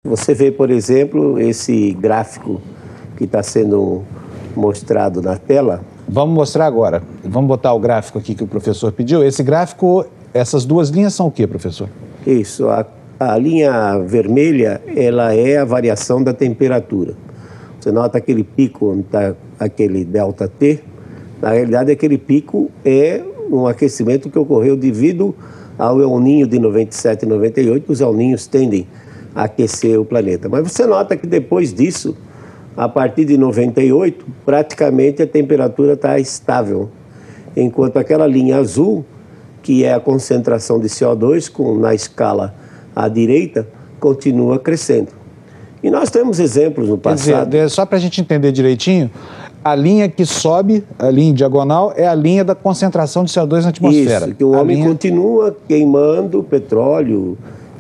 Você vê, por exemplo, esse gráfico que está sendo mostrado na tela. Vamos mostrar agora. Vamos botar o gráfico aqui que o professor pediu. Esse gráfico, essas duas linhas são o quê, professor? Isso, a linha vermelha, ela é a variação da temperatura. Você nota aquele pico onde está aquele ΔT, na realidade aquele pico é um aquecimento que ocorreu devido ao El Niño de 97 e 98, os El Niños tendem a aquecer o planeta. Mas você nota que depois disso, a partir de 98, praticamente a temperatura está estável, enquanto aquela linha azul, que é a concentração de CO2 na escala à direita, continua crescendo. E nós temos exemplos no passado. Quer dizer, só para a gente entender direitinho, a linha que sobe, a linha em diagonal, é a linha da concentração de CO2 na atmosfera. Isso, que o homem continua queimando petróleo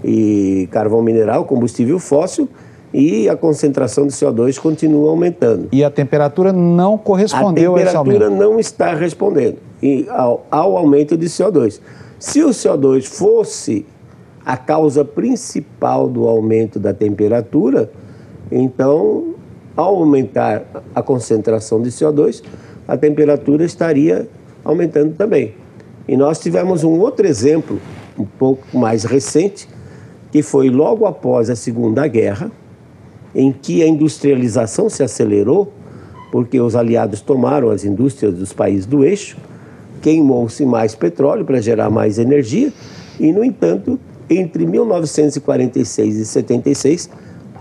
e carvão mineral, combustível fóssil, e a concentração de CO2 continua aumentando. E a temperatura não correspondeu a esse aumento? A temperatura não está respondendo ao aumento de CO2. Se o CO2 fosse a causa principal do aumento da temperatura, então, ao aumentar a concentração de CO2, a temperatura estaria aumentando também. E nós tivemos um outro exemplo, um pouco mais recente, que foi logo após a Segunda Guerra, em que a industrialização se acelerou, porque os aliados tomaram as indústrias dos países do eixo, queimou-se mais petróleo para gerar mais energia, e, no entanto, entre 1946 e 76,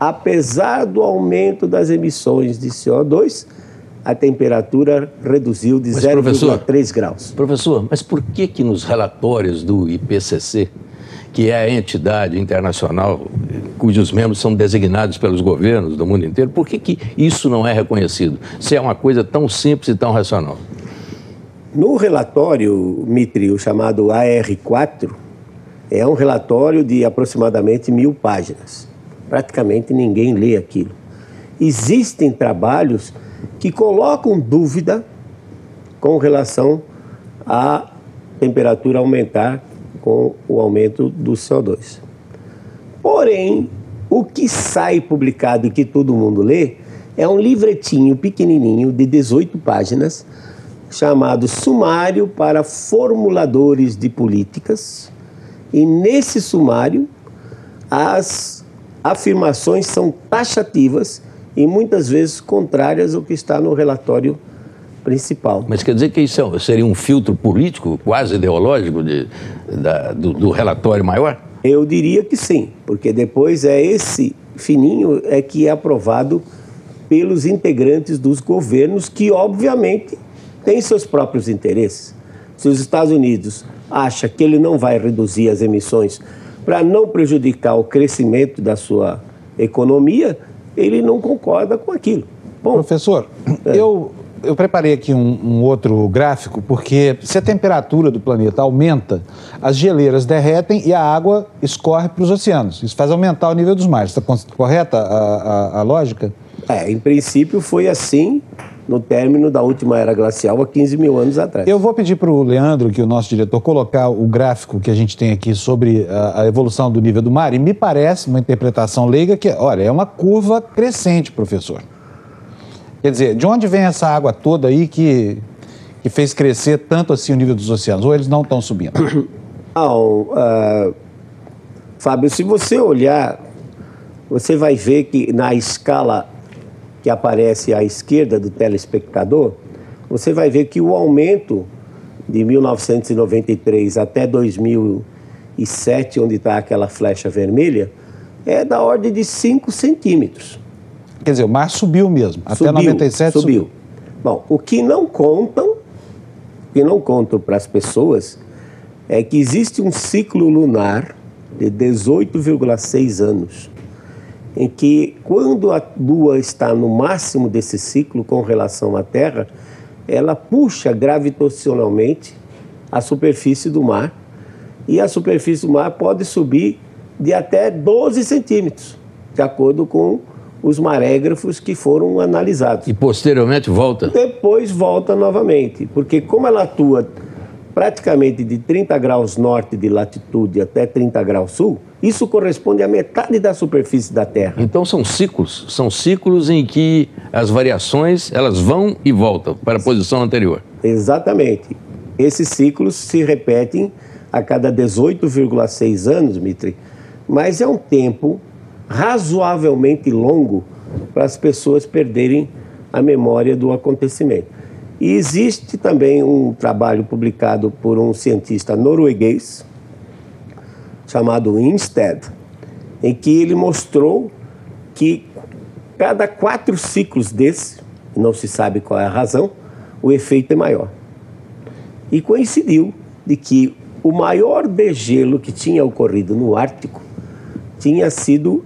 apesar do aumento das emissões de CO2, a temperatura reduziu de 0,3 graus. Professor, mas por que nos relatórios do IPCC, que é a entidade internacional cujos membros são designados pelos governos do mundo inteiro, por que isso não é reconhecido? Se é uma coisa tão simples e tão racional. No relatório, Mitri, o chamado AR4, é um relatório de aproximadamente 1000 páginas. Praticamente ninguém lê aquilo. Existem trabalhos que colocam dúvida com relação à temperatura aumentar com o aumento do CO2. Porém, o que sai publicado e que todo mundo lê é um livretinho pequenininho de 18 páginas chamado Sumário para Formuladores de Políticas. E nesse sumário, as afirmações são taxativas e muitas vezes contrárias ao que está no relatório principal. Mas quer dizer que isso seria um filtro político, quase ideológico do relatório maior? Eu diria que sim, porque depois esse fininho que é aprovado pelos integrantes dos governos que, obviamente, têm seus próprios interesses. Se os Estados Unidos acham que ele não vai reduzir as emissões para não prejudicar o crescimento da sua economia, ele não concorda com aquilo. Bom, professor, eu preparei aqui um outro gráfico, porque se a temperatura do planeta aumenta, as geleiras derretem e a água escorre para os oceanos. Isso faz aumentar o nível dos mares. Está correta a lógica? Em princípio foi assim no término da última era glacial, há 15 mil anos atrás. Eu vou pedir para o Leandro, que é o nosso diretor, colocar o gráfico que a gente tem aqui sobre a evolução do nível do mar, e me parece uma interpretação leiga que, olha, é uma curva crescente, professor. Quer dizer, de onde vem essa água toda aí que fez crescer tanto assim o nível dos oceanos? Ou eles não estão subindo? Fábio, se você olhar, você vai ver que na escala que aparece à esquerda do telespectador, você vai ver que o aumento de 1993 até 2007, onde está aquela flecha vermelha, é da ordem de 5 centímetros. Quer dizer, o mar subiu mesmo, até 97 subiu. Bom, o que não contam para as pessoas é que existe um ciclo lunar de 18,6 anos, em que, quando a Lua está no máximo desse ciclo com relação à Terra, ela puxa gravitacionalmente a superfície do mar, e a superfície do mar pode subir de até 12 centímetros, de acordo com os marégrafos que foram analisados. E posteriormente volta? Depois volta novamente, porque como ela atua praticamente de 30 graus norte de latitude até 30 graus sul, Isso corresponde à metade da superfície da Terra. Então são ciclos em que as variações elas vão e voltam para a posição anterior. Exatamente. Esses ciclos se repetem a cada 18,6 anos, Dmitry, mas é um tempo razoavelmente longo para as pessoas perderem a memória do acontecimento. E existe também um trabalho publicado por um cientista norueguês, chamado Instead, em que ele mostrou que cada 4 ciclos desse, não se sabe qual é a razão, o efeito é maior. E coincidiu de que o maior degelo que tinha ocorrido no Ártico tinha sido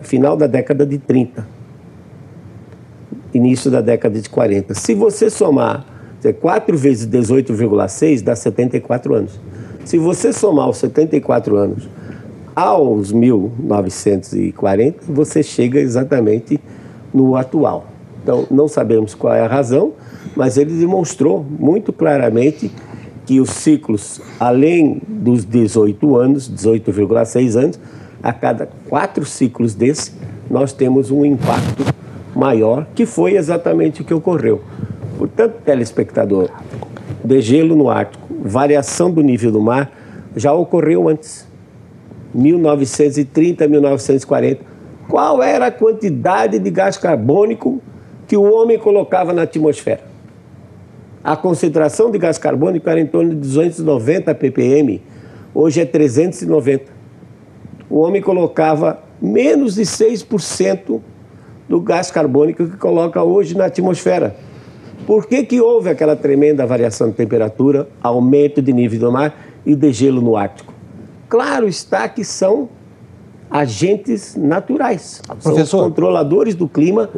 final da década de 30, início da década de 40. Se você somar 4 vezes 18,6 dá 74 anos. Se você somar os 74 anos aos 1940, você chega exatamente no atual. Então, não sabemos qual é a razão, mas ele demonstrou muito claramente que os ciclos, além dos 18 anos, 18,6 anos, a cada 4 ciclos desse, nós temos um impacto maior, que foi exatamente o que ocorreu. Portanto, telespectador, degelo no Ártico, variação do nível do mar, já ocorreu antes, 1930, 1940. Qual era a quantidade de gás carbônico que o homem colocava na atmosfera? A concentração de gás carbônico era em torno de 290 ppm, hoje é 390. O homem colocava menos de 6% do gás carbônico que coloca hoje na atmosfera. Por que houve aquela tremenda variação de temperatura, aumento de nível do mar e degelo no Ártico? Claro está que são agentes naturais. Professor, são controladores do clima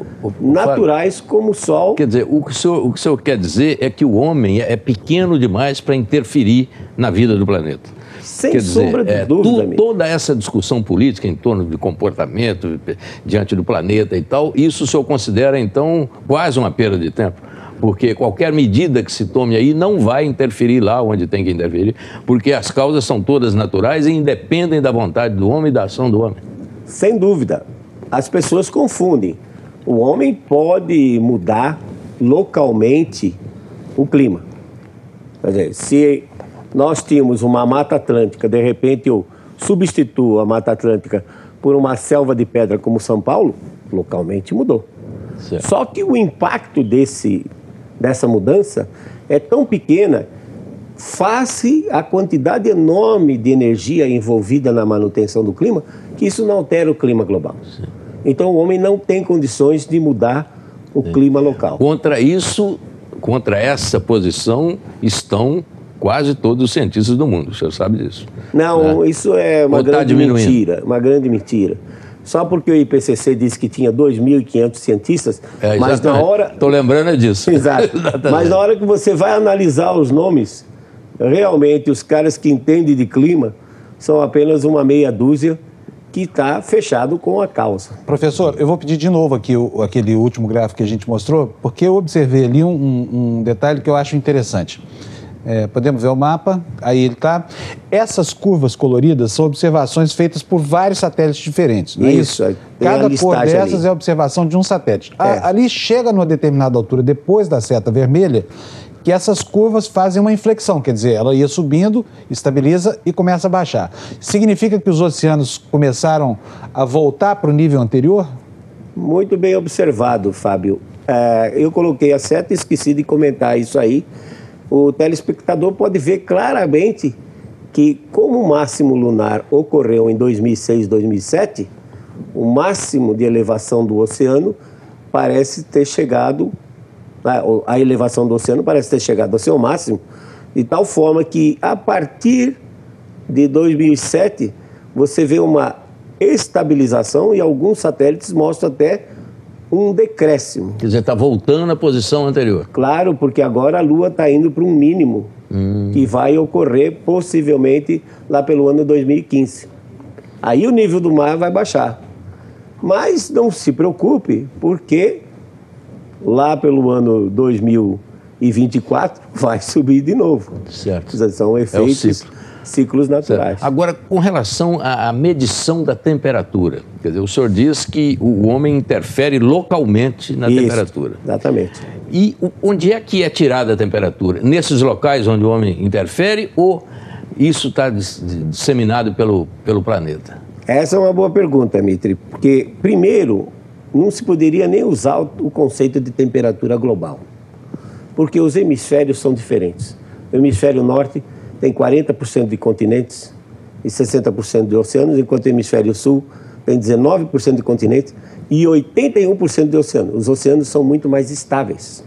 naturais, como o Sol. Quer dizer, o que o senhor quer dizer é que o homem é pequeno demais para interferir na vida do planeta. Sem sombra de dúvida, amigo. Toda essa discussão política em torno de comportamento diante do planeta e tal, isso o senhor considera, então, quase uma perda de tempo? Porque qualquer medida que se tome aí não vai interferir lá onde tem que interferir, porque as causas são todas naturais e independem da vontade do homem e da ação do homem. Sem dúvida. As pessoas confundem. O homem pode mudar localmente o clima. Quer dizer, se nós tínhamos uma Mata Atlântica, de repente eu substituo a Mata Atlântica por uma selva de pedra como São Paulo, localmente mudou. Certo. Só que o impacto dessa mudança é tão pequena, face à quantidade enorme de energia envolvida na manutenção do clima, que isso não altera o clima global. Sim. Então o homem não tem condições de mudar o clima local. Contra essa posição estão quase todos os cientistas do mundo, o senhor sabe disso. Não, isso é uma grande mentira, uma grande mentira. Só porque o IPCC disse que tinha 2.500 cientistas, mas na hora... Estou lembrando disso. Exato. Mas na hora que você vai analisar os nomes, realmente os caras que entendem de clima são apenas uma meia dúzia que está fechado com a causa. Professor, eu vou pedir de novo aqui aquele último gráfico que a gente mostrou, porque eu observei ali um detalhe que eu acho interessante. Podemos ver o mapa, aí ele está. Essas curvas coloridas são observações feitas por vários satélites diferentes, não é isso? Cada cor dessas ali é a observação de um satélite. Ali chega numa determinada altura, depois da seta vermelha, que essas curvas fazem uma inflexão, quer dizer, ela ia subindo, estabiliza e começa a baixar. Significa que os oceanos começaram a voltar para o nível anterior? Muito bem observado, Fábio. Eu coloquei a seta e esqueci de comentar isso aí. O telespectador pode ver claramente que, como o máximo lunar ocorreu em 2006, 2007, o máximo de elevação do oceano parece ter chegado, a elevação do oceano parece ter chegado ao seu máximo, de tal forma que, a partir de 2007, você vê uma estabilização e alguns satélites mostram até um decréscimo. Quer dizer, está voltando à posição anterior. Claro, porque agora a Lua está indo para um mínimo que vai ocorrer possivelmente lá pelo ano 2015. Aí o nível do mar vai baixar. Mas não se preocupe, porque lá pelo ano 2024 vai subir de novo. Certo. São efeitos ciclos naturais. Certo. Agora, com relação à medição da temperatura, quer dizer, o senhor diz que o homem interfere localmente na temperatura. Exatamente. E onde é que é tirada a temperatura? Nesses locais onde o homem interfere ou isso está disseminado pelo planeta? Essa é uma boa pergunta, Mitri, porque, primeiro, não se poderia nem usar o conceito de temperatura global, porque os hemisférios são diferentes. O hemisfério norte tem 40% de continentes e 60% de oceanos, enquanto o hemisfério sul tem 19% de continentes e 81% de oceanos. Os oceanos são muito mais estáveis.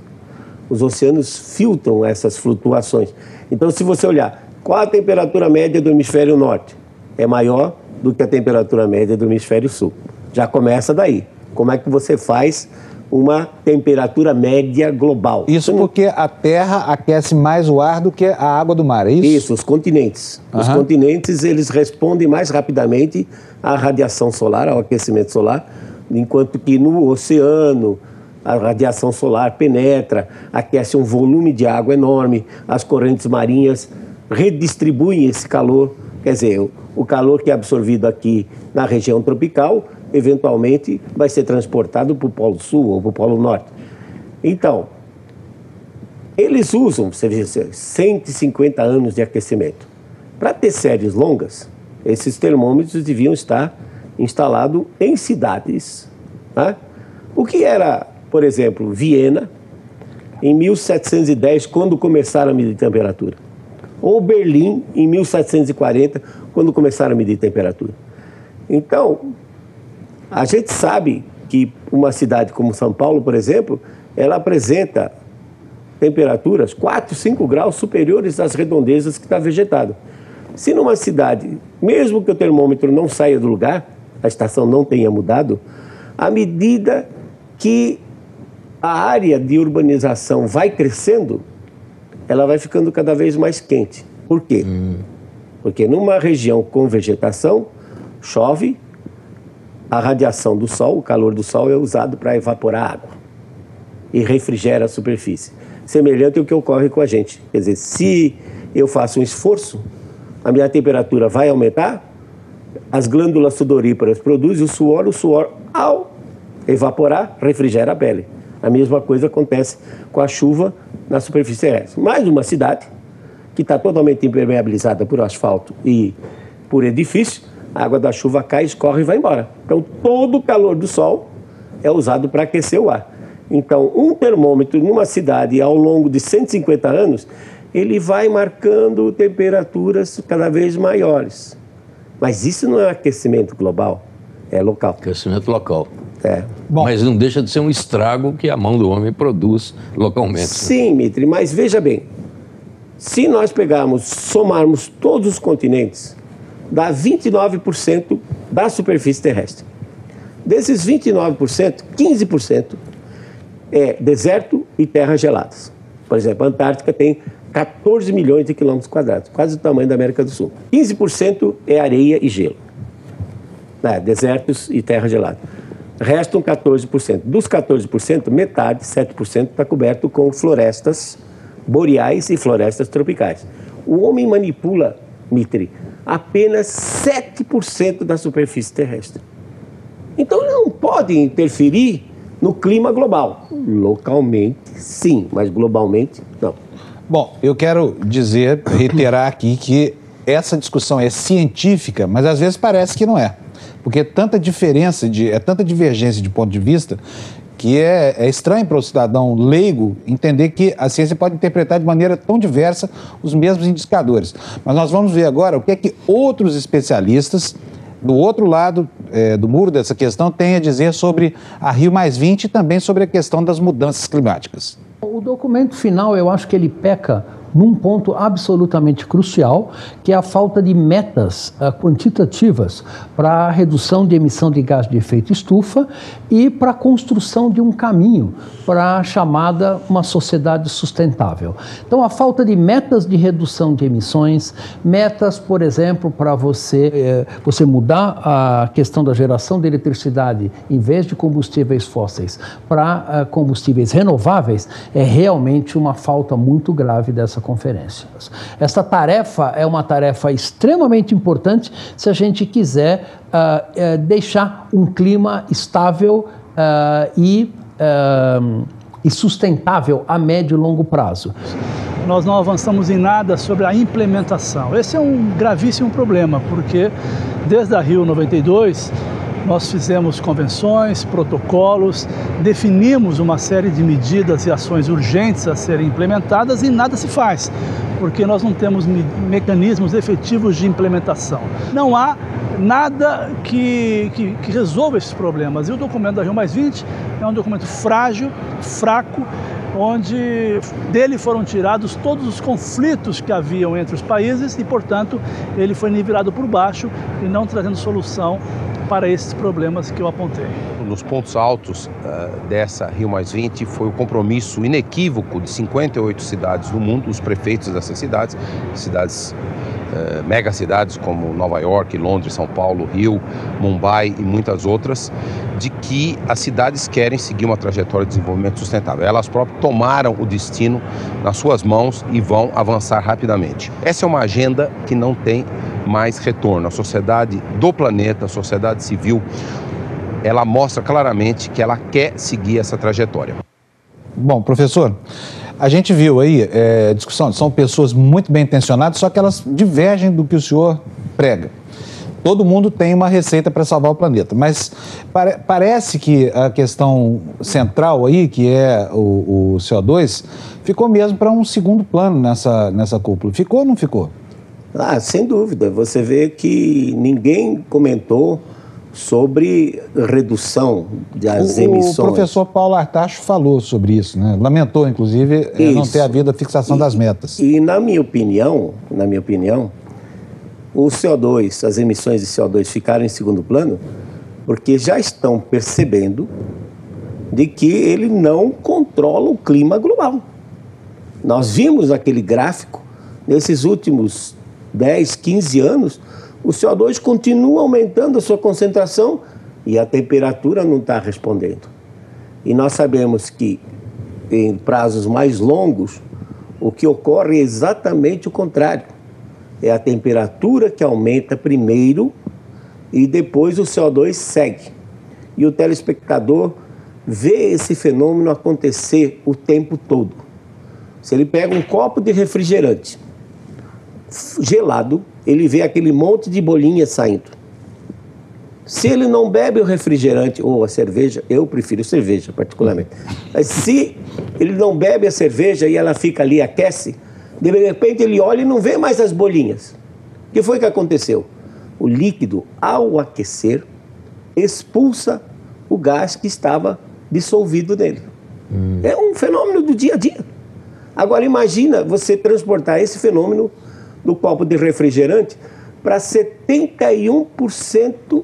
Os oceanos filtram essas flutuações. Então, se você olhar, qual a temperatura média do hemisfério norte? É maior do que a temperatura média do hemisfério sul. Já começa daí. Como é que você faz uma temperatura média global? Isso porque a Terra aquece mais o ar do que a água do mar, é isso? Isso, os continentes. Os continentes, eles respondem mais rapidamente à radiação solar, ao aquecimento solar, enquanto que no oceano a radiação solar penetra, aquece um volume de água enorme, as correntes marinhas redistribuem esse calor, quer dizer, o calor que é absorvido aqui na região tropical, eventualmente vai ser transportado para o Polo Sul ou para o Polo Norte. Então, eles usam, você vê, 150 anos de aquecimento. Para ter séries longas, esses termômetros deviam estar instalados em cidades. Né? O que era, por exemplo, Viena, em 1710, quando começaram a medir temperatura. Ou Berlim, em 1740, quando começaram a medir temperatura. Então, a gente sabe que uma cidade como São Paulo, por exemplo, ela apresenta temperaturas 4, 5 graus superiores às redondezas que está vegetado. Se numa cidade, mesmo que o termômetro não saia do lugar, a estação não tenha mudado, à medida que a área de urbanização vai crescendo, ela vai ficando cada vez mais quente. Por quê? Porque numa região com vegetação, chove, a radiação do sol, o calor do sol é usado para evaporar água e refrigera a superfície. Semelhante ao que ocorre com a gente. Quer dizer, se eu faço um esforço, a minha temperatura vai aumentar, as glândulas sudoríparas produzem o suor ao evaporar, refrigera a pele. A mesma coisa acontece com a chuva na superfície terrestre. Mais uma cidade que está totalmente impermeabilizada por asfalto e por edifício, a água da chuva cai, escorre e vai embora. Então, todo o calor do sol é usado para aquecer o ar. Então, um termômetro numa cidade, ao longo de 150 anos, ele vai marcando temperaturas cada vez maiores. Mas isso não é aquecimento global, é local. Aquecimento local. É. Bom, mas não deixa de ser um estrago que a mão do homem produz localmente. Sim, Mitri, mas veja bem, se nós somarmos todos os continentes, dá 29% da superfície terrestre. Desses 29%, 15% é deserto e terras geladas. Por exemplo, a Antártica tem 14 milhões de quilômetros quadrados, quase o tamanho da América do Sul. 15% é areia e gelo. Desertos e terra gelada. Restam 14%. Dos 14%, metade, 7%, está coberto com florestas boreais e florestas tropicais. O homem manipula, Mitri, apenas 7% da superfície terrestre. Então, ele não pode interferir no clima global. Localmente, sim, mas globalmente, não. Bom, eu quero reiterar aqui que essa discussão é científica, mas às vezes parece que não é. Porque é tanta divergência de ponto de vista que é estranho para o cidadão leigo entender que a ciência pode interpretar de maneira tão diversa os mesmos indicadores. Mas nós vamos ver agora o que é que outros especialistas do outro lado do muro dessa questão têm a dizer sobre a Rio+20 e também sobre a questão das mudanças climáticas. O documento final, eu acho que ele peca num ponto absolutamente crucial, que é a falta de metas quantitativas para a redução de emissão de gás de efeito estufa e para a construção de um caminho para a chamada uma sociedade sustentável. Então, a falta de metas de redução de emissões, metas, por exemplo, para você mudar a questão da geração de eletricidade, em vez de combustíveis fósseis, para combustíveis renováveis, é realmente uma falta muito grave dessa conferência. Esta tarefa é uma tarefa extremamente importante se a gente quiser deixar um clima estável e sustentável a médio e longo prazo. Nós não avançamos em nada sobre a implementação. Esse é um gravíssimo problema, porque desde a Rio 92 nós fizemos convenções, protocolos, definimos uma série de medidas e ações urgentes a serem implementadas e nada se faz, porque nós não temos mecanismos efetivos de implementação. Não há nada que resolva esses problemas. E o documento da Rio+20 é um documento frágil, fraco, onde dele foram tirados todos os conflitos que haviam entre os países e, portanto, ele foi nivelado por baixo e não trazendo solução para esses problemas que eu apontei. Nos pontos altos dessa Rio+20 foi o compromisso inequívoco de 58 cidades do mundo, os prefeitos dessas cidades, megacidades como Nova York, Londres, São Paulo, Rio, Mumbai e muitas outras, de que as cidades querem seguir uma trajetória de desenvolvimento sustentável. Elas próprias tomaram o destino nas suas mãos e vão avançar rapidamente. Essa é uma agenda que não tem mais retorno. A sociedade do planeta, a sociedade civil, ela mostra claramente que ela quer seguir essa trajetória. Bom, professor, a gente viu aí discussão, são pessoas muito bem intencionadas, só que elas divergem do que o senhor prega. Todo mundo tem uma receita para salvar o planeta, mas parece que a questão central aí, que é o CO2, ficou mesmo para um segundo plano nessa cúpula. Ficou ou não ficou? Sem dúvida. Você vê que ninguém comentou sobre redução das emissões. O professor Paulo Artacho falou sobre isso, né? Lamentou, inclusive, não ter havido a fixação das metas. E na minha opinião, o CO2, as emissões de CO2 ficaram em segundo plano porque já estão percebendo de que ele não controla o clima global. Nós vimos aquele gráfico, nesses últimos 10, 15 anos, o CO2 continua aumentando a sua concentração e a temperatura não está respondendo. E nós sabemos que, em prazos mais longos, o que ocorre é exatamente o contrário. É a temperatura que aumenta primeiro e depois o CO2 segue. E o telespectador vê esse fenômeno acontecer o tempo todo. Se ele pega um copo de refrigerante gelado, ele vê aquele monte de bolinhas saindo. Se ele não bebe o refrigerante ou a cerveja, eu prefiro cerveja particularmente, mas se ele não bebe a cerveja e ela fica ali, aquece, de repente ele olha e não vê mais as bolinhas. O que foi que aconteceu? O líquido, ao aquecer, expulsa o gás que estava dissolvido nele. É um fenômeno do dia a dia. Agora imagina você transportar esse fenômeno do copo de refrigerante para 71%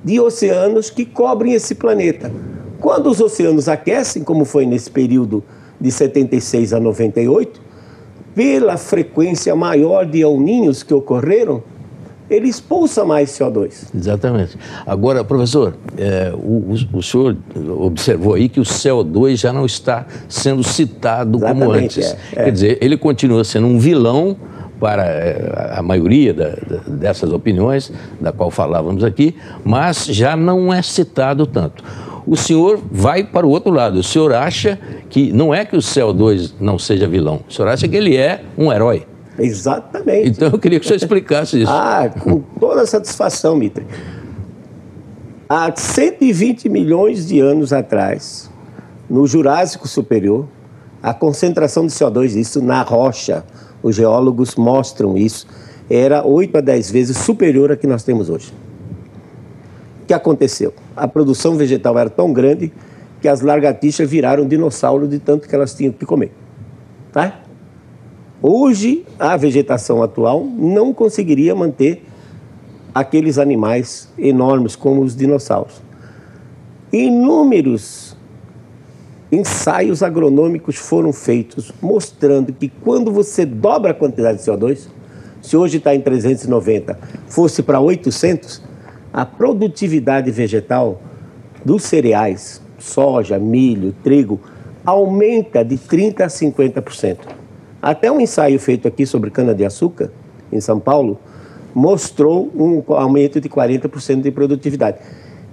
de oceanos que cobrem esse planeta. Quando os oceanos aquecem, como foi nesse período de 76 a 98, pela frequência maior de El Niños que ocorreram, ele expulsa mais CO2. Exatamente. Agora, professor, o senhor observou aí que o CO2 já não está sendo citado como antes. Quer dizer, ele continua sendo um vilão para a maioria dessas opiniões, da qual falávamos aqui, mas já não é citado tanto. O senhor vai para o outro lado. O senhor acha que não é que o CO2 não seja vilão, o senhor acha que ele é um herói. Exatamente. Então eu queria que o senhor explicasse isso. Com toda satisfação, Mitre. Há 120 milhões de anos atrás, no Jurássico Superior, a concentração de CO2, isso na rocha, os geólogos mostram isso, era 8 a 10 vezes superior à que nós temos hoje. O que aconteceu? A produção vegetal era tão grande que as lagartixas viraram dinossauro de tanto que elas tinham que comer. Tá? Hoje, a vegetação atual não conseguiria manter aqueles animais enormes como os dinossauros. Inúmeros ensaios agronômicos foram feitos mostrando que quando você dobra a quantidade de CO2, se hoje está em 390, fosse para 800, a produtividade vegetal dos cereais, soja, milho, trigo, aumenta de 30% a 50%. Até um ensaio feito aqui sobre cana-de-açúcar, em São Paulo, mostrou um aumento de 40% de produtividade.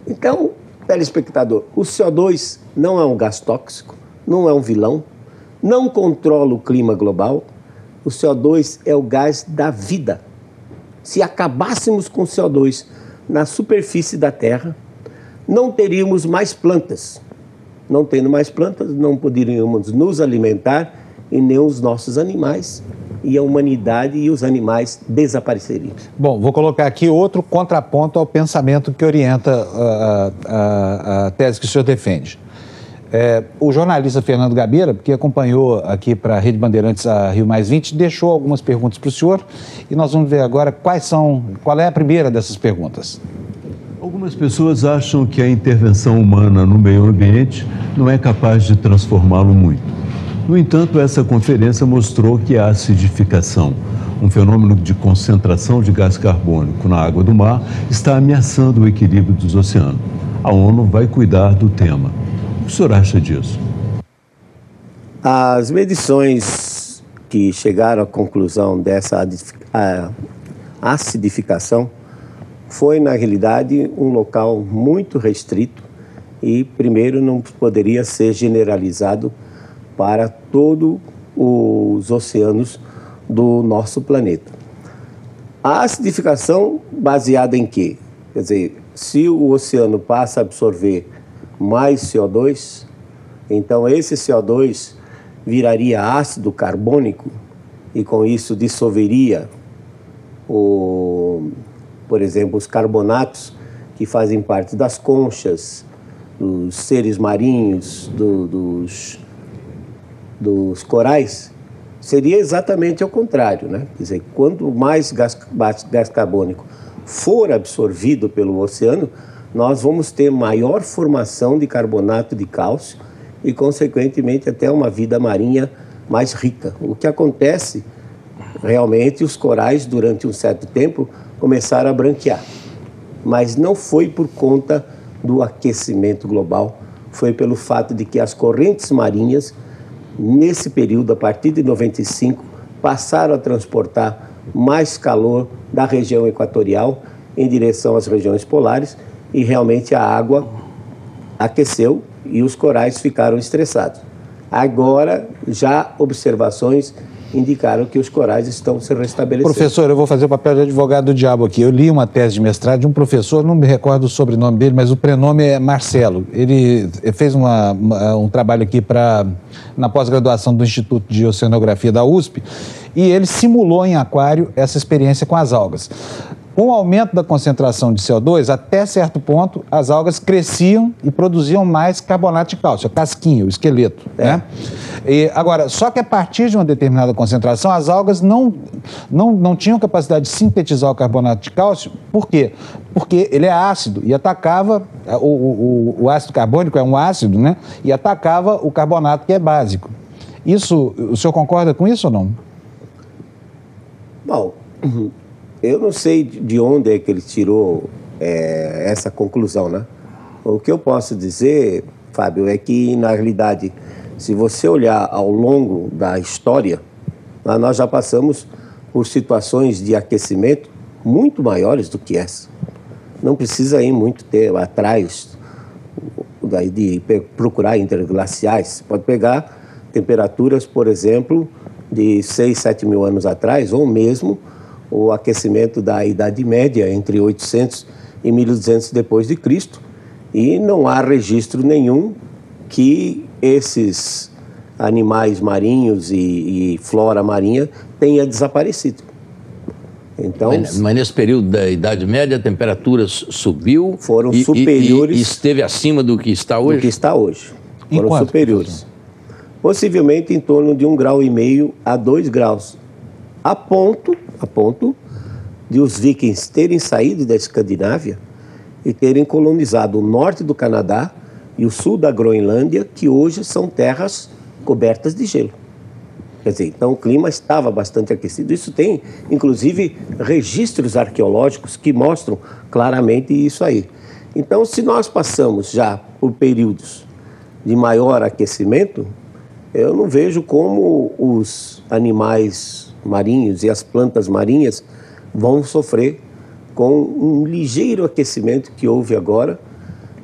Então, telespectador, o CO2 não é um gás tóxico, não é um vilão, não controla o clima global. O CO2 é o gás da vida. Se acabássemos com o CO2 na superfície da Terra, não teríamos mais plantas. Não tendo mais plantas, não poderíamos nos alimentar e nem os nossos animais, e a humanidade e os animais desapareceriam. Bom, vou colocar aqui outro contraponto ao pensamento que orienta a tese que o senhor defende. O jornalista Fernando Gabeira, que acompanhou aqui para a Rede Bandeirantes a Rio Mais 20, deixou algumas perguntas para o senhor e nós vamos ver agora qual é a primeira dessas perguntas. Algumas pessoas acham que a intervenção humana no meio ambiente não é capaz de transformá-lo muito. No entanto, essa conferência mostrou que a acidificação, um fenômeno de concentração de gás carbônico na água do mar, está ameaçando o equilíbrio dos oceanos. A ONU vai cuidar do tema. O que o senhor acha disso? As medições que chegaram à conclusão dessa acidificação foi, na realidade, um local muito restrito e, primeiro, não poderia ser generalizado para todos os oceanos do nosso planeta. A acidificação baseada em quê? Quer dizer, se o oceano passa a absorver mais CO2, então esse CO2 viraria ácido carbônico e com isso dissolveria por exemplo, os carbonatos que fazem parte das conchas, dos seres marinhos, dos corais. Seria exatamente ao contrário, né? Quer dizer, quanto mais gás carbônico for absorvido pelo oceano, nós vamos ter maior formação de carbonato de cálcio e, consequentemente, até uma vida marinha mais rica. O que acontece, realmente, os corais, durante um certo tempo, começaram a branquear. Mas não foi por conta do aquecimento global, foi pelo fato de que as correntes marinhas, nesse período, a partir de 95, passaram a transportar mais calor da região equatorial em direção às regiões polares e realmente a água aqueceu e os corais ficaram estressados. Agora, já observações indicaram que os corais estão se restabelecendo. Professor, eu vou fazer o papel de advogado do diabo aqui. Eu li uma tese de mestrado de um professor, não me recordo o sobrenome dele, mas o prenome é Marcelo. Ele fez um trabalho aqui na pós-graduação do Instituto de Oceanografia da USP e ele simulou em aquário essa experiência com as algas. Com o aumento da concentração de CO2, até certo ponto, as algas cresciam e produziam mais carbonato de cálcio, a casquinha, o esqueleto, né? E, agora, só que a partir de uma determinada concentração, as algas não tinham capacidade de sintetizar o carbonato de cálcio. Por quê? Porque ele é ácido e atacava, o ácido carbônico é um ácido, né? E atacava o carbonato que é básico. Isso, o senhor concorda com isso ou não? Bom, eu não sei de onde é que ele tirou essa conclusão, né? O que eu posso dizer, Fábio, é que, na realidade, se você olhar ao longo da história, nós já passamos por situações de aquecimento muito maiores do que essa. Não precisa ir muito tempo atrás de procurar interglaciais. Você pode pegar temperaturas, por exemplo, de 6, 7 mil anos atrás, ou mesmo o aquecimento da Idade Média, entre 800 e 1200 depois de Cristo, e não há registro nenhum que esses animais marinhos e flora marinha tenha desaparecido. Então, mas nesse período da Idade Média, a temperatura subiu, foram superiores e esteve acima do que está hoje? Do que está hoje. Foram superiores. Possivelmente em torno de 1,5 grau a 2 graus. A ponto de os vikings terem saído da Escandinávia e terem colonizado o norte do Canadá e o sul da Groenlândia, que hoje são terras cobertas de gelo. Quer dizer, então o clima estava bastante aquecido. Isso tem, inclusive, registros arqueológicos que mostram claramente isso aí. Então, se nós passamos já por períodos de maior aquecimento, eu não vejo como os animais marinhos e as plantas marinhas vão sofrer com um ligeiro aquecimento que houve agora,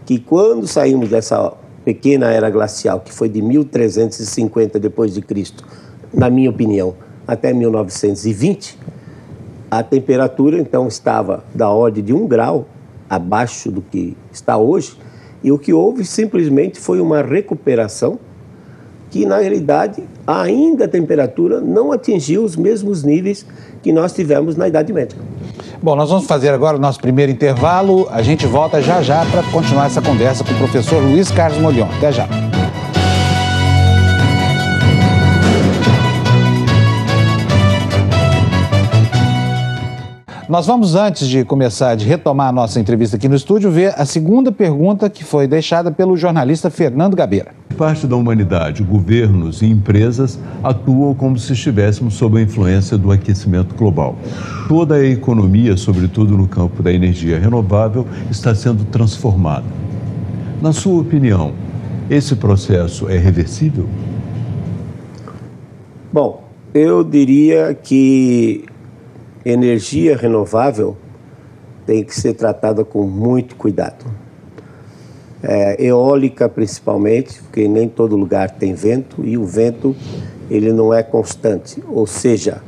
que quando saímos dessa pequena era glacial, que foi de 1350 depois de Cristo, na minha opinião, até 1920, a temperatura então estava da ordem de 1 grau abaixo do que está hoje, e o que houve simplesmente foi uma recuperação que, na realidade, ainda a temperatura não atingiu os mesmos níveis que nós tivemos na Idade Média. Bom, nós vamos fazer agora o nosso primeiro intervalo. A gente volta já para continuar essa conversa com o professor Luiz Carlos Molion. Até já. Nós vamos, antes de começar, de retomar a nossa entrevista aqui no estúdio, ver a segunda pergunta que foi deixada pelo jornalista Fernando Gabeira. Parte da humanidade, governos e empresas atuam como se estivéssemos sob a influência do aquecimento global. Toda a economia, sobretudo no campo da energia renovável, está sendo transformada. Na sua opinião, esse processo é reversível? Bom, eu diria que energia renovável tem que ser tratada com muito cuidado. Eólica principalmente, porque nem todo lugar tem vento e o vento ele não é constante. Ou seja,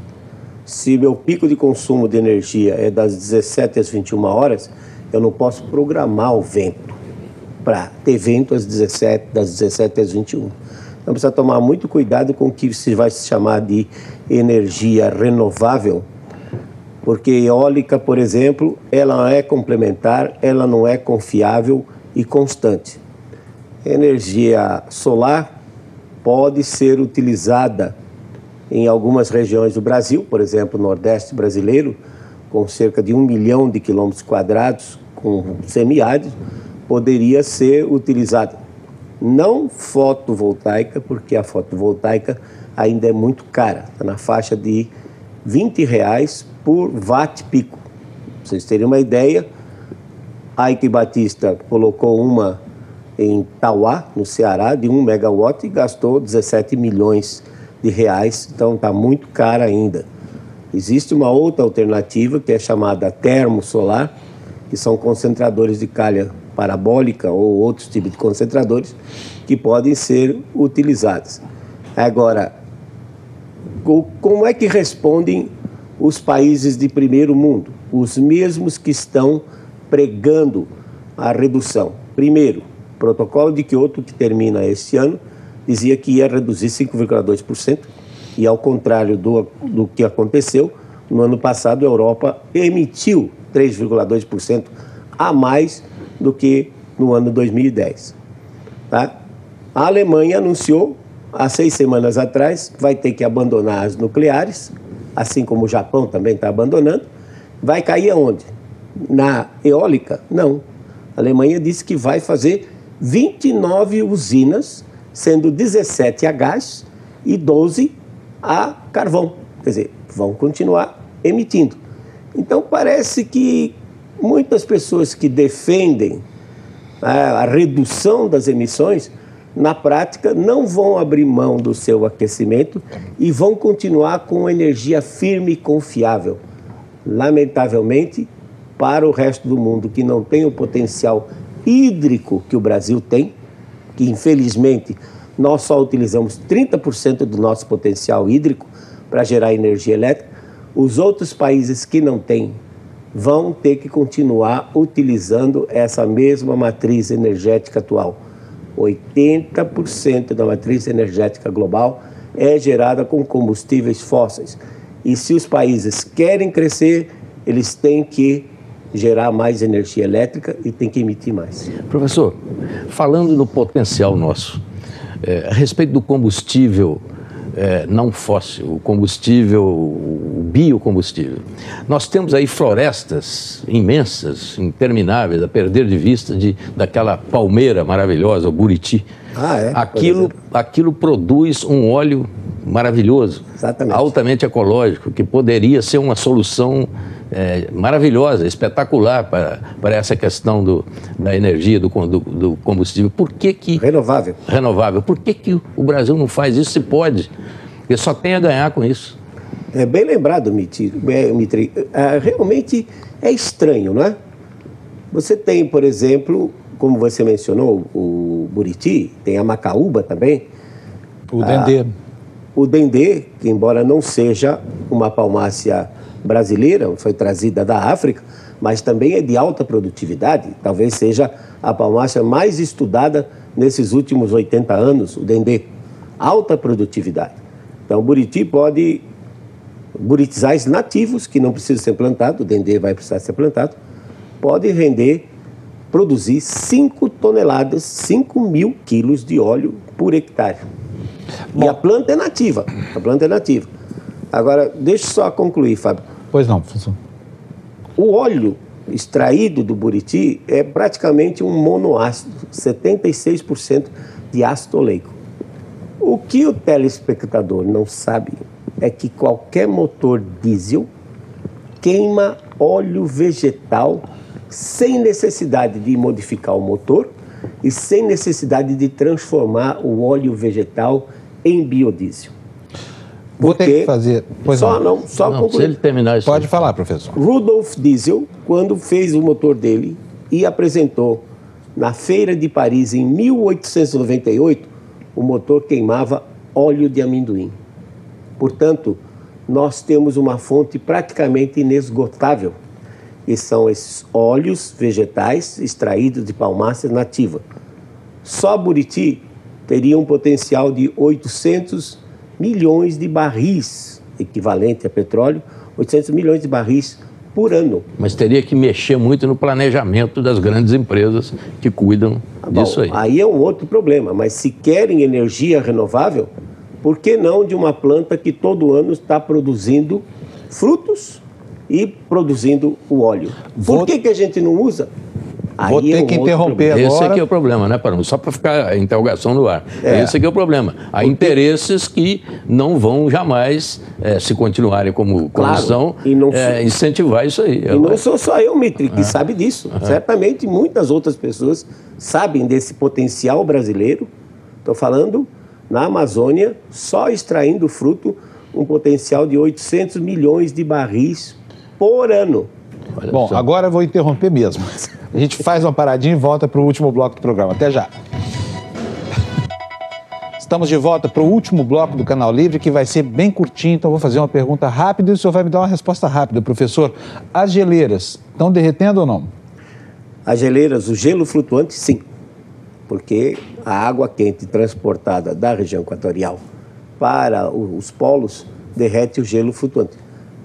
se meu pico de consumo de energia é das 17 às 21 horas, eu não posso programar o vento para ter vento das 17 às 21. Então precisa tomar muito cuidado com o que se vai se chamar de energia renovável, porque eólica, por exemplo, ela não é complementar, ela não é confiável e constante. Energia solar pode ser utilizada em algumas regiões do Brasil, por exemplo, o Nordeste brasileiro, com cerca de 1 milhão de quilômetros quadrados, com semiáridos, poderia ser utilizada. Não fotovoltaica, porque a fotovoltaica ainda é muito cara, está na faixa de R$20 por watt pico. Pra vocês terem uma ideia, Ike Batista colocou uma em Tauá, no Ceará, de 1 megawatt e gastou 17 milhões de reais, então está muito cara ainda. Existe uma outra alternativa que é chamada termosolar, que são concentradores de calha parabólica ou outros tipos de concentradores que podem ser utilizados. Agora, como é que respondem os países de primeiro mundo? Os mesmos que estão pregando a redução. Primeiro, o protocolo de Kyoto, que termina este ano, dizia que ia reduzir 5,2%, e ao contrário do que aconteceu, no ano passado a Europa emitiu 3,2% a mais do que no ano 2010. Tá? A Alemanha anunciou, há 6 semanas atrás, vai ter que abandonar as nucleares, assim como o Japão também está abandonando. Vai cair aonde? Na eólica? Não. A Alemanha disse que vai fazer 29 usinas, sendo 17 a gás e 12 a carvão. Quer dizer, vão continuar emitindo. Então parece que muitas pessoas que defendem a redução das emissões, na prática não vão abrir mão do seu aquecimento e vão continuar com energia firme e confiável. Lamentavelmente, para o resto do mundo que não tem o potencial hídrico que o Brasil tem, que infelizmente nós só utilizamos 30% do nosso potencial hídrico para gerar energia elétrica, os outros países que não têm vão ter que continuar utilizando essa mesma matriz energética atual. 80% da matriz energética global é gerada com combustíveis fósseis. E se os países querem crescer, eles têm que gerar mais energia elétrica e têm que emitir mais. Professor, falando no potencial nosso, a respeito do combustível não fóssil, o combustível, o biocombustível, nós temos aí florestas imensas, intermináveis, a perder de vista daquela palmeira maravilhosa, o buriti. Ah, é? Aquilo produz um óleo maravilhoso, Exatamente. altamente ecológico, que poderia ser uma solução maravilhosa, espetacular para essa questão da energia, do combustível. Por que Renovável. Renovável. Por que o Brasil não faz isso? Se pode. Porque só tem a ganhar com isso. É bem lembrado, Mitri. Realmente é estranho, não é? Você tem, por exemplo, como você mencionou, o Buriti, tem a macaúba também. O dendê. O dendê, que embora não seja uma palmácea brasileira, foi trazida da África, mas também é de alta produtividade. Talvez seja a palmácea mais estudada nesses últimos 80 anos, o dendê. Alta produtividade. Então, o Buriti pode... Buritizais nativos, que não precisam ser plantados, o dendê vai precisar ser plantado, pode produzir 5 toneladas, 5.000 quilos de óleo por hectare. Bom, e a planta é nativa. Agora, deixa eu só concluir, Fábio. Pois não, professor. O óleo extraído do Buriti é praticamente um monoácido, 76% de ácido oleico. O que o telespectador não sabe é que qualquer motor diesel queima óleo vegetal sem necessidade de modificar o motor e sem necessidade de transformar o óleo vegetal em biodiesel. Vou ter que fazer... Pois não, concluir. Se ele terminar isso... Pode falar, professor. Rudolf Diesel, quando fez o motor dele e apresentou na Feira de Paris em 1898, o motor queimava óleo de amendoim. Portanto, nós temos uma fonte praticamente inesgotável, e são esses óleos vegetais extraídos de palmácea nativa. Só Buriti teria um potencial de 800 milhões de barris, equivalente a petróleo, 800 milhões de barris por ano. Mas teria que mexer muito no planejamento das grandes empresas que cuidam disso aí. Aí é um outro problema, mas se querem energia renovável, por que não de uma planta que todo ano está produzindo frutos e produzindo o óleo? Por que a gente não usa? Vou ter que interromper agora. Esse aqui é o problema, né, Parão? Só para ficar a interrogação no ar. Esse aqui é o problema. Há interesses que não vão jamais, se continuarem como estão, incentivar isso aí. E não sou só eu, Mitri, que sabe disso. Certamente muitas outras pessoas sabem desse potencial brasileiro. Estou falando na Amazônia, só extraindo fruto, um potencial de 800 milhões de barris por ano. Bom, agora eu vou interromper mesmo. A gente faz uma paradinha e volta para o último bloco do programa. Até já. Estamos de volta para o último bloco do Canal Livre, que vai ser bem curtinho, então eu vou fazer uma pergunta rápida e o senhor vai me dar uma resposta rápida, professor. As geleiras estão derretendo ou não? As geleiras, o gelo flutuante, sim. Porque a água quente transportada da região equatorial para os polos derrete o gelo flutuante.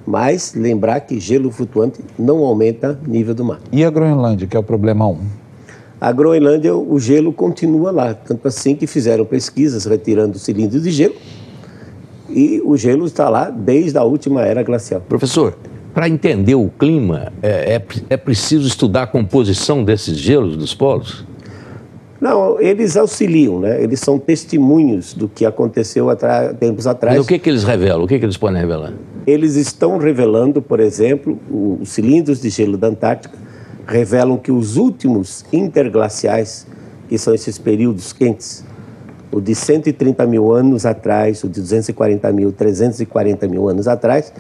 Mas lembrar que gelo flutuante não aumenta o nível do mar. E a Groenlândia, que é o problema 1? A Groenlândia, o gelo continua lá. Tanto assim que fizeram pesquisas retirando cilindros de gelo e o gelo está lá desde a última era glacial. Professor, para entender o clima, é preciso estudar a composição desses gelos dos polos? Não, eles auxiliam, né? Eles são testemunhos do que aconteceu tempos atrás. Mas o que eles revelam? O que eles podem revelar? Eles estão revelando, por exemplo, os cilindros de gelo da Antártica revelam que os últimos interglaciais, que são esses períodos quentes, o de 130 mil anos atrás, o de 240 mil, 340 mil anos atrás,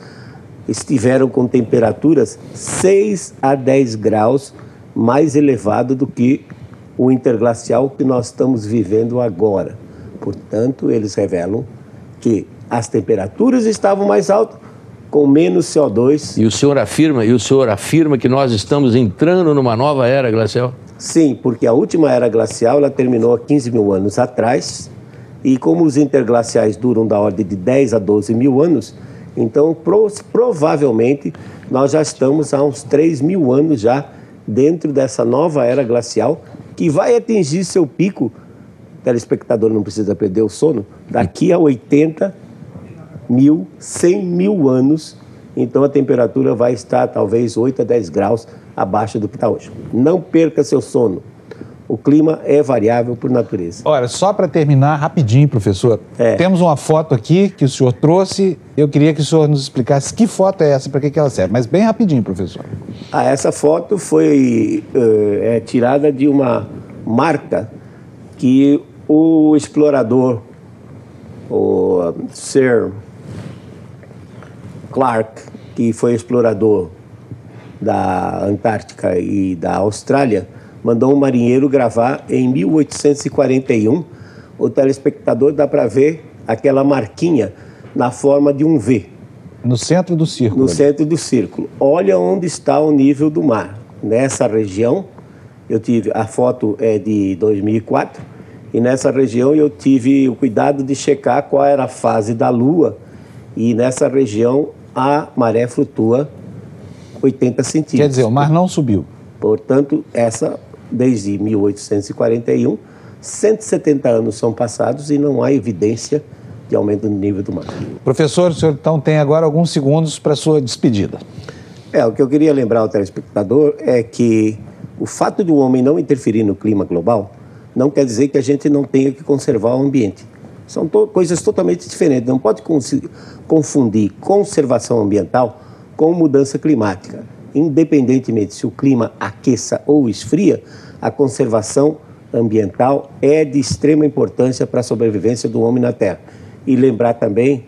estiveram com temperaturas 6 a 10 graus mais elevado do que o interglacial que nós estamos vivendo agora. Portanto, eles revelam que as temperaturas estavam mais altas, com menos CO2. E o senhor afirma que nós estamos entrando numa nova era glacial? Sim, porque a última era glacial ela terminou há 15 mil anos atrás, e como os interglaciais duram da ordem de 10 a 12 mil anos, então provavelmente nós já estamos há uns 3 mil anos já dentro dessa nova era glacial, que vai atingir seu pico, o telespectador não precisa perder o sono, daqui a 80 mil, 100 mil anos, então a temperatura vai estar talvez 8 a 10 graus abaixo do que está hoje. Não perca seu sono. O clima é variável por natureza. Olha, só para terminar rapidinho, professor, temos uma foto aqui que o senhor trouxe, eu queria que o senhor nos explicasse que foto é essa, para que ela serve, mas bem rapidinho, professor. Essa foto foi tirada de uma marca que o explorador, o Sir Clark, que foi explorador da Antártica e da Austrália, mandou um marinheiro gravar em 1841. O telespectador dá para ver aquela marquinha na forma de um V. No centro do círculo. No centro do círculo. Olha onde está o nível do mar. Nessa região, a foto é de 2004, e nessa região eu tive o cuidado de checar qual era a fase da Lua, e nessa região a maré flutua 80 centímetros. Quer dizer, o mar não subiu. Portanto, desde 1841, 170 anos são passados e não há evidência de aumento do nível do mar. Professor, o senhor então tem agora alguns segundos para a sua despedida. O que eu queria lembrar ao telespectador é que o fato do homem não interferir no clima global não quer dizer que a gente não tenha que conservar o ambiente. São coisas totalmente diferentes. Não pode confundir conservação ambiental com mudança climática. Independentemente se o clima aqueça ou esfria, a conservação ambiental é de extrema importância para a sobrevivência do homem na Terra. E lembrar também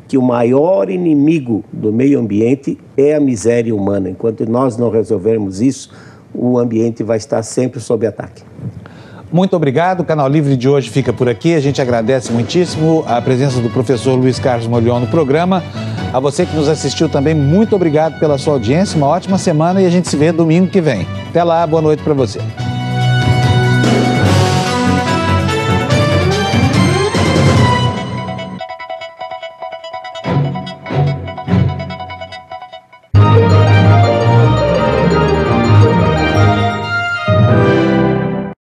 que o maior inimigo do meio ambiente é a miséria humana. Enquanto nós não resolvermos isso, o ambiente vai estar sempre sob ataque. Muito obrigado. O Canal Livre de hoje fica por aqui. A gente agradece muitíssimo a presença do professor Luiz Carlos Molion no programa. A você que nos assistiu também, muito obrigado pela sua audiência. Uma ótima semana e a gente se vê domingo que vem. Até lá, boa noite para você.